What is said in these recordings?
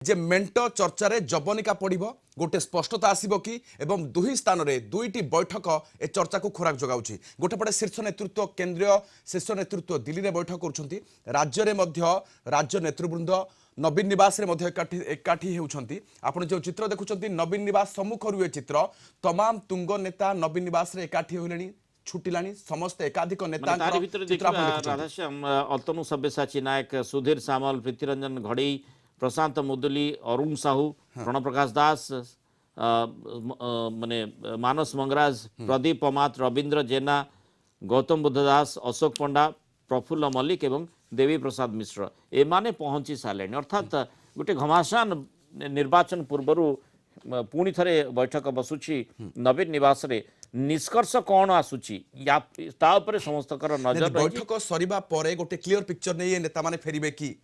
जे मेंट चर्चार जबनिका पड़ब गोटे स्पष्टता आसब कि एवं दुही स्थान में दुईटी बैठक ए चर्चा को खोराक जगाऊँ गोटेपटे शीर्ष नेतृत्व केंद्रीय शीर्ष नेतृत्व दिल्ली में बैठक कर राज्य में राज्य नेतृवृंद नवीन निवास एकाठी होती आपड़ जो चित्र देखुं नवीन निवास सम्मुखर चित्र तमाम तुंग नेता नवीन निवास एकाठी होले छुटिलानी समस्त एकाधिक नेता राधाश्याम अतनु सब्यसाची नायक सुधीर सामल प्रीतिरंजन घड़ई प्रशांत मुदुली अरुण साहू प्रणव प्रकाश दास माने मानस मंगराज प्रदीप अमात रवींद्र जेना गौतम बुद्ध दास अशोक पंडा प्रफुल्ल मल्लिक एवं देवी प्रसाद मिश्र एमाने पहुंची सारे अर्थात गोटे घमासान निर्वाचन पूर्व पुणी थे बैठक बसुची नवीन निवास रे निष्कर्ष कौन आसुची समस्त नजर बैठक सरीबा परे गोटे क्लियर पिक्चर नहीं नेता माने फेरिबे कि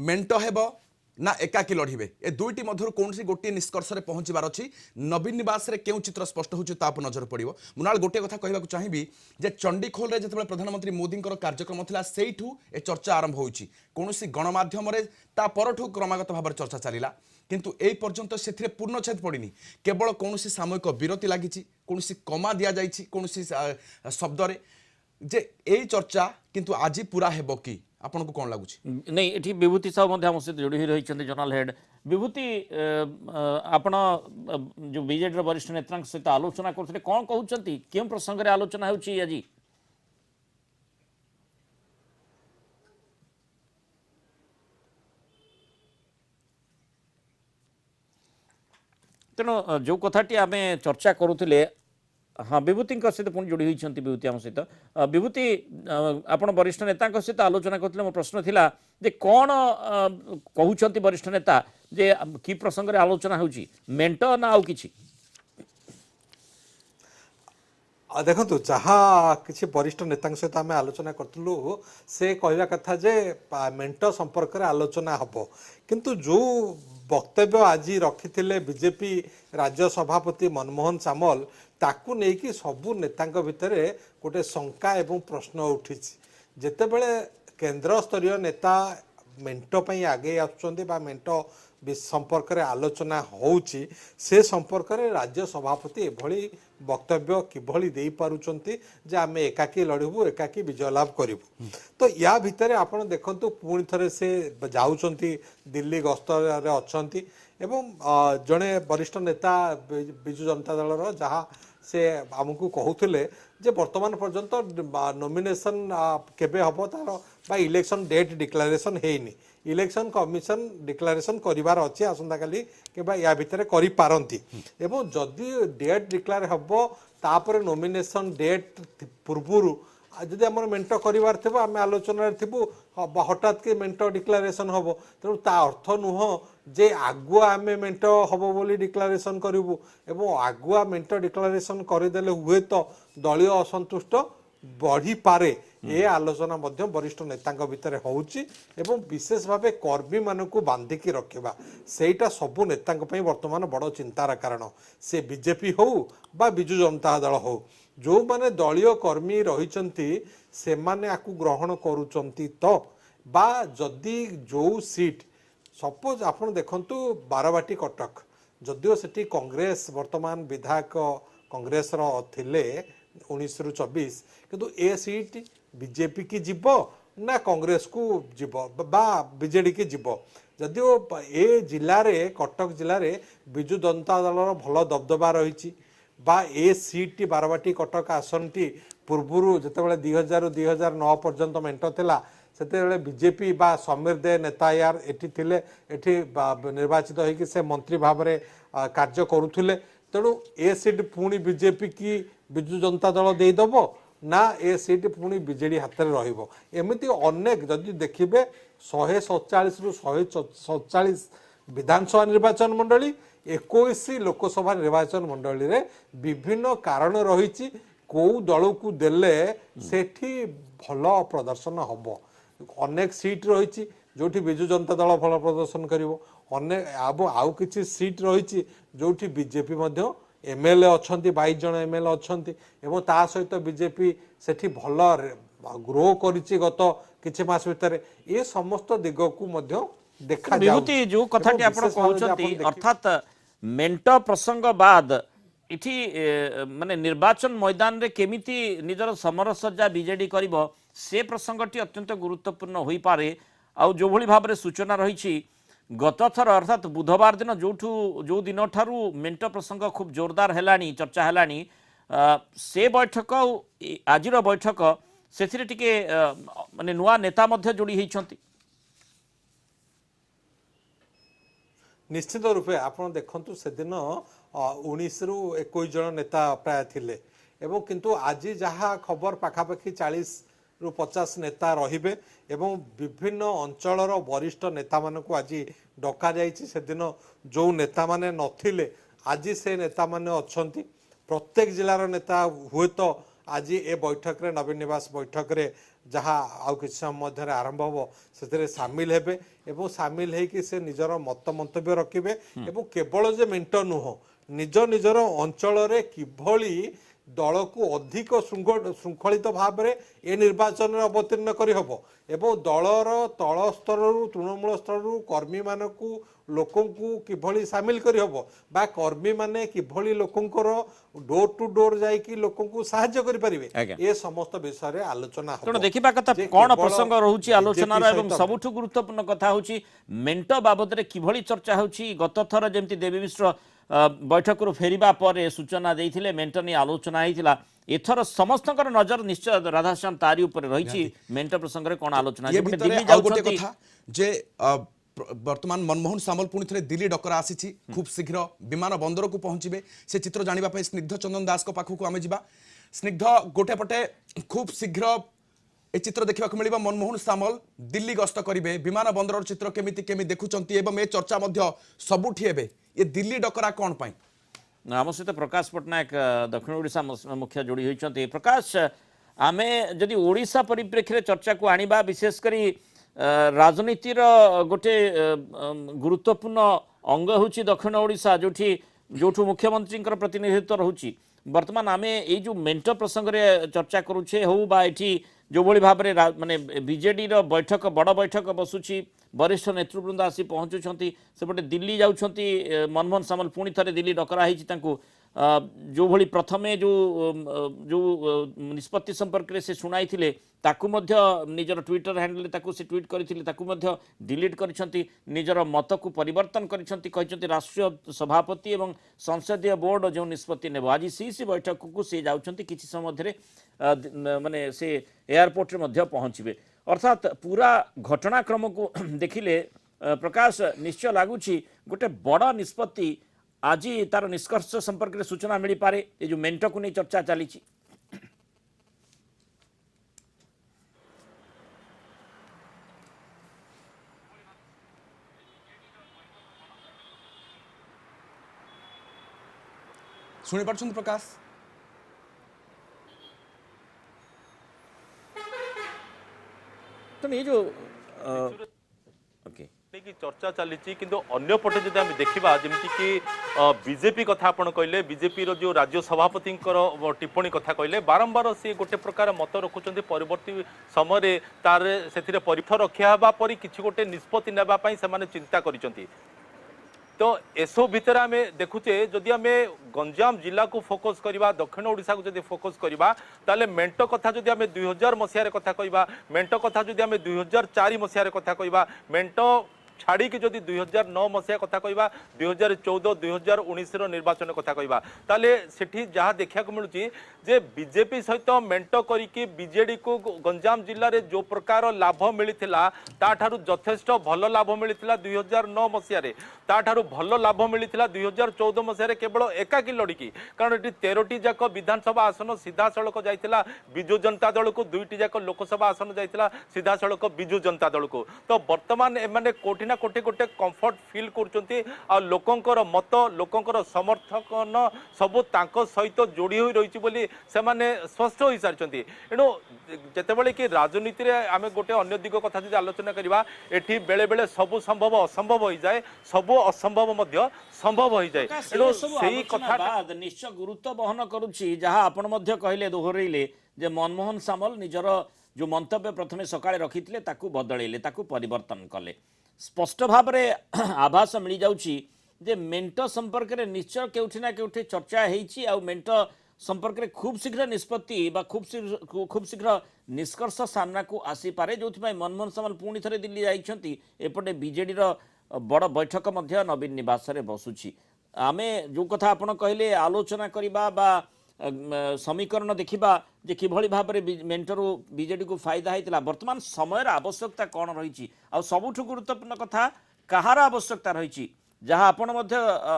मेंट हेबो ना एकाकी लड़े ए दुईटी मध्य कौन गोटे निष्कर्ष में पहुँचार अच्छी नवीन निवास रे क्यों चित्र स्पष्ट हो नजर पड़ो मुनाल गोटे कथा कहवाक चाहिए जे चंडीखोल रे जिते प्रधानमंत्री मोदी कार्यक्रम था से ए चर्चा आरंभ होती कौन गणमाध्यम परठू क्रमागत भाव में चर्चा चलला किंतु ए पर्यंत से पूर्णछेद पड़नी केवल कौन सामयिक विरति लगी कौन कमा दि जाए कौन शब्द जे ए चर्चा किंतु आज पूरा हेब कि आपन को कौन लगुच नहीं ये विभूति साहब आम सहित जोड़ी रही जनरल हेड विभूति आपण जो बीजेडी वरिष्ठ नेता सहित आलोचना करते कौन कहते क्यों प्रसंग में आलोचना होची आज तेणु जो कथाटी आम चर्चा करुले हाँ विभूति सहित पुणी जोड़ी होती विभूति आम सहित विभूति आपण वरिष्ठ नेता सहित आलोचना करते मो प्रश्न थिला जे कौन कहते वरिष्ठ नेता जे कि प्रसंग में आलोचना होची मेंट ना आउ किछि देखु जहाँ किसी वरिष्ठ नेता सहित आम आलोचना करूँ से कहवा कथा जे मेंट संपर्क में आलोचना हम किंतु जो वक्तव्य आज रखी बीजेपी राज्य सभापति मनमोहन सामल ताकू नहीं सबू नेता भितर गोटे शंका एवं प्रश्न उठी जितेबले केंद्र स्तरीय नेता मेंट आगे आसुँच मेंट संपर्क में आलोचना होउची से संपर्क में राज्य सभापति एभली वक्तव्य किभली दे पारुचंती जे आमे एकाकी लड़बू एकाकी विजय लाभ करूँ तो या भितर आपण देखंतु पुणी थरे से जाउचंती दिल्ली गस्त अच्छी एवं जड़े वरिष्ठ नेता विजु जनता दल जहाँ से आमको कहते जे वर्तमान पर्यंत नॉमिनेशन केबे हबो तार बा इलेक्शन डेट डिक्लेरेशन हेनी इलेक्शन कमिशन डिक्लेरेशन करिवार अछि आसंता काली केबा या भितर करि पारंती एवं जदि डेट डिक्लेयर हबो तापर नॉमिनेशन डेट पूर्वरु जदि आम मेंट करिवार थिबो आम आलोचना थिबो हठात के मेंट डिक्लेरेशन हबो तेणु ता अर्थ नुह जे आगुआ आम मेंट हबो बोली डिक्लेरेशन करिवु एवं आगुआ मेंट डिक्लेरेशन करदेले हुए तो दलीय असंतुष्ट बढ़ी पारे ए आलोचना मध्य वरिष्ठ नेता भितर होउची एवं विशेष भाव कर्मी मानक बांधिकी रखा सेटा सबू नेता वर्तमान बड़ चिंतार कारण से बीजेपी हो बा बिजु जनता दल हो जो माने दलीय कर्मी रही से माने आकु ग्रहण करुचंती तो बा जदि जो सीट सपोज आपण देखंतु बारवाटी कटक जदिओ सेठी कांग्रेस वर्तमान विधायक कांग्रेस थिले 19 रु 24 किंतु ए सीट बीजेपी की जीव ना कांग्रेस को जीव बा बीजेडी की जीव जदिओ ए जिले में कटक जिले में बिजु जनता दल भल दबदबा रही बा ए सीट बारवाटी कटक आसन टी पूर्व जितेबाला 2000-2009 पर्यंत मेंट थिला से बीजेपी बा समीर दे नेता यार एठी थिले एठी निर्वाचित होइकि से मंत्री भाव में कार्य करुथिले तेणु ए सीट पुणी बीजेपी की बिजु जनता दल देदब ना ए सीट पुणी बीजेडी हाथ में रमती अनेक जदि देखिए 147 रु 147 विधानसभा निर्वाचन मंडली 21 लोकसभा निर्वाचन मंडली रे विभिन्न कारण रही कौ दल को देले सेठी भल प्रदर्शन हम अनेक सीट रही जो बिजु जनता दल भल प्रदर्शन करिवो अनेक आउ किछि सीट रही जो बीजेपी मध्य एमएलए अच्छा 22 जन एमएलए अच्छा एवं ता सहित बीजेपी सेठी भल ग्रो करिछि गत किछि मास भितर ए समस्त दिग को मध्य ଦେଖା ବିଭୂତି ଯୋଉ କଥାଟି ଆପଣ କହୁଛନ୍ତି ଅର୍ଥାତ୍ ମେଣ୍ଟ ପ୍ରସଙ୍ଗ ବାଦ ଏଠି ମାନେ ନିର୍ବାଚନ ମଇଦାନରେ କେମିତି ନିଜର ସମରସଜ୍ଜା ବିଜେଡି କରିବ ସେ ପ୍ରସଙ୍ଗଟି ଅତ୍ୟନ୍ତ ଗୁରୁତ୍ୱପୂର୍ଣ୍ଣ ହୋଇପାରେ। ଆଉ ଯୋଉଭଳି ଭାବରେ ସୂଚନା ରହିଛି ଗତ ଥର ଅର୍ଥାତ୍ ବୁଧବାର ଦିନ ଯୋଉ ଦିନଠାରୁ ମେଣ୍ଟ ପ୍ରସଙ୍ଗ ଖୁବ୍ ଜୋରଦାର ହେଲାଣି ଚର୍ଚ୍ଚା ହେଲାଣି ସେ ବୈଠକ ଆଉ ଆଜିର ବୈଠକ ସେଥିରେ ଟିକେ ମାନେ ନୂଆ ନେତା ମଧ୍ୟ ଯୋଡ଼ି ହେଇଛନ୍ତି। ନିଶ୍ଚିତ ରୂପେ ଆପଣ ଦେଖନ୍ତୁ ସେଦିନ 19ରୁ 21 ଜଣ ନେତା ପ୍ରାୟ ଥିଲେ ଏବଂ କିନ୍ତୁ ଆଜି ଯାହା ଖବର ପାଖାପାଖି 40ରୁ 50 ନେତା ରହିବେ ଏବଂ ବିଭିନ୍ନ ଅଞ୍ଚଳର ବରିଷ୍ଠ ନେତାମାନଙ୍କୁ ଆଜି ଡକାଯାଇଛି। ସେଦିନ ଯେଉଁ ନେତାମାନେ ନଥିଲେ ଆଜି ସେ ନେତାମାନେ ଅଛନ୍ତି। ପ୍ରତ୍ୟେକ ଜିଲ୍ଲାର ନେତା ହୁଏତ ଆଜି ଏ ବୈଠକରେ ନବୀନ ନିବାସ ବୈଠକରେ ଯାହା ଆଉ କିଛି ସମୟ ମଧ୍ୟରେ ଆରମ୍ଭ ହେବ ସେଥିରେ ସାମିଲ ହେବେ ଏବଂ ସାମିଲ ହେଇକି ସେ ନିଜର ମତ ମନ୍ତବ୍ୟ ରଖିବେ ଏବଂ କେବଳ ଯେ ମେଣ୍ଟ ନୁହଁ ନିଜ ନିଜର ଅଞ୍ଚଳରେ କିଭଳି ଦଳକୁ ଅଧିକ ଶୃଙ୍ଖଳିତ ଭାବରେ ଏ ନିର୍ବାଚନରେ ଅବତୀର୍ଣ୍ଣ କରିହେବ ଏବଂ ଦଳର ତଳ ସ୍ତରରୁ ତୃଣମୂଳ ସ୍ତରରୁ କର୍ମୀମାନଙ୍କୁ ଲୋକଙ୍କୁ କିଭଳି ସାମିଲ କରିହେବ ବା କର୍ମୀମାନେ କିଭଳି ଲୋକଙ୍କର ଡୋର ଟୁ ଡୋର ଯାଇକି ଲୋକଙ୍କୁ ସାହାଯ୍ୟ କରିପାରିବେ ଏ ସମସ୍ତ ବିଷୟରେ ଆଲୋଚନା ହେବ। ତେଣୁ ଦେଖିବା କଥା କ'ଣ ପ୍ରସଙ୍ଗ ରହୁଛି ଆଲୋଚନାର ଏବଂ ସବୁଠୁ ଗୁରୁତ୍ୱପୂର୍ଣ୍ଣ କଥା ହେଉଛି ମେଣ୍ଟ ବାବଦରେ କିଭଳି ଚର୍ଚ୍ଚା ହେଉଛି। ଗତ ଥର ଯେମିତି ଦେବୀ ମିଶ୍ର ବୈଠକରୁ ଫେରିବା ପରେ ସୂଚନା ଦେଇଥିଲେ ମେଣ୍ଟ ନେଇ ଆଲୋଚନା ହେଇଥିଲା। ଏଥର ସମସ୍ତଙ୍କର ନଜର ନିଶ୍ଚୟ ରାଧାଶ୍ୟାମ ତାରି ଉପରେ ରହିଛି ମେଣ୍ଟ ପ୍ରସଙ୍ଗରେ କ'ଣ ଆଲୋଚନା ଦିଲ୍ଲୀ ଯାଉଛନ୍ତି ଯେ ବର୍ତ୍ତମାନ ମନମୋହନ ସାମଲ ପୁଣି ଥରେ ଦିଲ୍ଲୀ ଡକରା ଆସିଛି খুব শীঘ্র বিমান বন্দরকু পৌঁছিবে সে চিত্র জানিবা পাই স্নিগ্ধ চন্দন দাস পাখক আমি যা স্নিগ্ধ গোটে পটে খুব শীঘ্র এই চিত্র দেখা মিলব মনমোহন সামল দিল্লী গস্ত করবে বিমান বন্দর চিত্র কেমিতি কেমি দেখুଛନ୍ତି এবং এ চর্চা মধ্য সবুঠি হবে এ দিল্লী ডকরা কোন পাই। आम सहित प्रकाश पट्टनायक दक्षिण ओडिशा मुख्य जोड़ी होती। प्रकाश आमे जदि ओडिशा परिप्रेक्षी चर्चा को आनिबा विशेषकर राजनीतिर गोटे गुरुत्वपूर्ण अंग होची दक्षिण ओडिशा जोठू मुख्यमंत्री प्रतिनिधित्व रोची। वर्तमान आमे ये जो मेंट प्रसंग रे चर्चा करुछे हो बा एठी जो भली भाव में माने बीजेडी रो बैठक बड़ बैठक बसुची वरिष्ठ नेतृवृंद आसी पहुँचुंट सेपटे दिल्ली जाउछंती मनमोहन सामल पुणी थे दिल्ली डकरा जो भली प्रथमे जो निष्पत्ति संपर्क में से शुणाई ताकू मध्य निजर ट्विटर हैंडल ताकू से ट्वीट करथिले ताकू मध्य डिलीट करिसंती निजर मत को परिवर्तन करिसंती कहिसंती राष्ट्रीय सभापति एवं संसदीय बोर्ड जो निष्पत्ति नेबो आज सी बैठक को से जाउछंती किछि समय मध्य माने से एयरपोर्ट रे मध्य पहुँचबे। अर्थात पूरा घटनाक्रम को देखिले प्रकाश निश्चय लगुच गोटे बड़ निष्पत्ति आज तार निष्कर्ष संपर्क में सूचना मिल पारे ये जो मेंट को नहीं चर्चा चली। शुणी पार्छन प्रकाश तो ये जो ओके कि चर्चा चली किंतु अन्य पटे जब आम देखा जमी कि बीजेपी कथा आप कहले बीजेपी जो राज्य सभापति टिप्पणी कथा कहले बारंबार सी गोटे प्रकार मत रखुच्च परवर्ती समय तार से परीक्षा रखा पर कि गोटे निष्पत्ति नापी से चिंता कर तो एसब भितर आम देखुचे जदि आम गंजाम जिला को फोकस करवा दक्षिण ओडिशा को जदि फोकस करवा ताले मेंट कथा जदि आम 2000 मसीह कथा कहवा मेंट कथा जदि आम 2004 मसीह कथा कहवा मेंट छाड़ी कि जदि 2009 मसीहा कथा कहवा 2014 2019 निर्वाचन कथा कहवा ताले सेठी जहाँ देखा मिलूँ जे बीजेपी सहित मेंट करिकी बीजेडी को गंजाम जिले में जो प्रकार लाभ मिलता ताठारु यथेष्ट भल लाभ मिलता 2009 मसीह ताठारु भल लाभ मिलता 2014 मसीह केवल एकाकी लड़की कारण ये 13टी जाक विधानसभा आसन सीधा सड़क जाइतिला बिजु जनता दल को 2टी जाक लोकसभा आसन जाइतिला सीधा सड़क बिजु जनता दल को तो वर्तमान एमाने कोटी ना कोटी गोटे कंफर्ट फील करचंती आ लोकंकर मत लोकंकर समर्थकन सबु तांको सहित जोड़ी होई रहिछि बोली सेमाने स्पष्ट होई सारचंती। एणु जेतेबेले कि राजनीति रे आमे गोटे अन्य दिग कथा जदि आलोचना करिबा एठी बेले बेले सबु संभव असंभव होई जाए सबु असंभव मध्य संभव होई जाए। एणु सेही कथा बाद निश्चय गुरुत्व बहन करूछि जहाँ आपण मध्य कहले दोहरैले जे मनमोहन सामल निजर जो मंतव्य प्रथमे सकाळे रखिथिले ताकू बदलैले ताकू परिवर्तन कले स्पष्ट भाव में आभास मिल जाउची जे मेंट संपर्क में निश्चय केउठी ना केउठी चर्चा हेइची आ मेंट संपर्क में खूब शीघ्र निष्पत्ति बा खूब शीघ्र निष्कर्ष सामना को आसी पारे जो मनमोहन सामल पुणी थे दिल्ली जाइछंती एपटे बीजेडी रो बड़ बैठक मध्य नवीन निवास रे बसुची आमे जो कथा आपण कहले आलोचना करिबा बा समीकरण देखिबा जे किभଳି भाबरे मेंटरू बीजेडी को फायदा होता वर्तमान समय आवश्यकता कौन रही आ सबुठ गुरुत्वपूर्ण कथा कहार आवश्यकता रही जहाँ आपण मध्य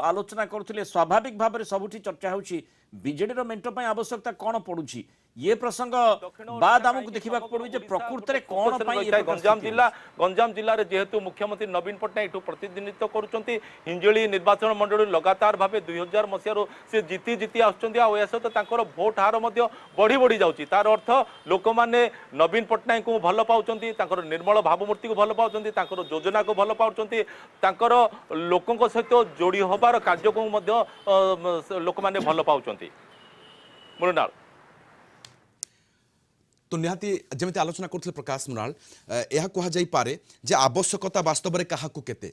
आलोचना करुले स्वाभाविक भाव में सबुठी चर्चा होची बीजेडी रो मेंट पय आवश्यकता कौन पड़ुची ये प्रसंग बाद आमको देखा पड़ू जे प्रकृत में कौन गंजाम जिला रे जेहेतु मुख्यमंत्री नवीन पट्टनायक एठू प्रतिनिधित्व करुचंती हिंजली निर्वाचन मंडल लगातार भाव 2000 मसीह से जीति जीति आसुचंती आ या सहित तांकर भोट हार मध्य बढ़ी बढ़ी जाउची तार अर्थ लोक माने नवीन पट्टनायक को भल पाउचंती तांकर निर्मल भावमूर्ति को भल पाउचंती तांकर योजना को भल पाउचंती तांकर लोकंक सहित जोड़ी होबार कार्य को मध्य लोक माने भल पाउचंती मुरनाल तो निहाती जमिति आलोचना करथिले प्रकाश मुनाल यह कहा जाई पारे जे आवश्यकता वास्तव में काहाकू केते